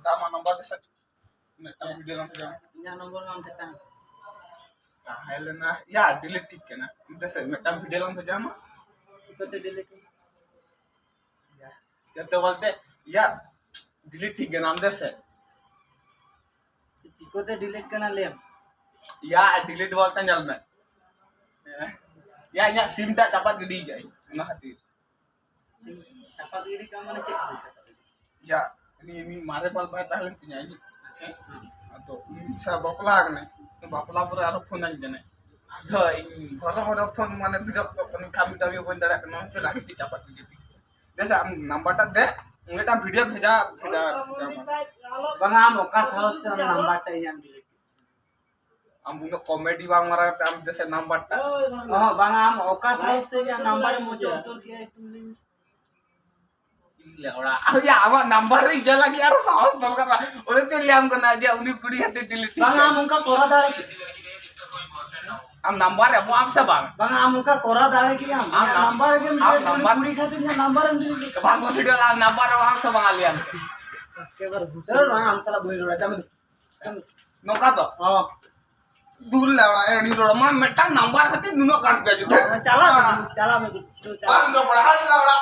Tama number desa. Metang video lang jam. Inya nomor mam tetang. Helena ya delete ठीक है ना दesa metang video lang jam. Chikote delete. Ya कहते बोलते या delete ठीक है नाम दesa. Chikote delete kana lem. Ya delete बोलते जल में. Ya nya sim tak dapat gede jai. Nah hati. Capat gini ka mane cek capat. Ya ini मारे बाल बात हलन तिnya ini. Atau ini sa bapla ne. Bapla pura aro phone an jane. Ado ini ঘর phone মানে বিরক্ত কোন কামি দাবি বন দাঁড়া কেন তো রাখতি চাপাতি যেতি দেশে আম নাম্বারটা দে এটা ভিডিও ভেজা Bang am oka saus te number ta inya delete. আম বুনো কমেডি বাং মারা আম দেশে নাম্বারটা Oh bang am oka saus te inya number muje utor ke তুমি লেওড়া ইয়া আমার নাম্বার রে ইজা লাগি আর সাহস দরকার না ওদের তে লিয়াম কোনা যে উনি কুড়ি হাতে delete bang am unka kora dare ki. আম নাম্বার এমো আম সে বাং Bang am unka kora dare ki am. Number ke number kuri khate inya number am delete. বাং ভিডিও লা নাম্বার আম সে বাং Liam Kebar busur bang am sala boi ro jam. নকা তো Oh দূর লেওড়া এনি রোড মা মেটা নাম্বার হাতে Nuno কাট কে যেতে chala me tu chala. বাল নো পড়া হাস লেওড়া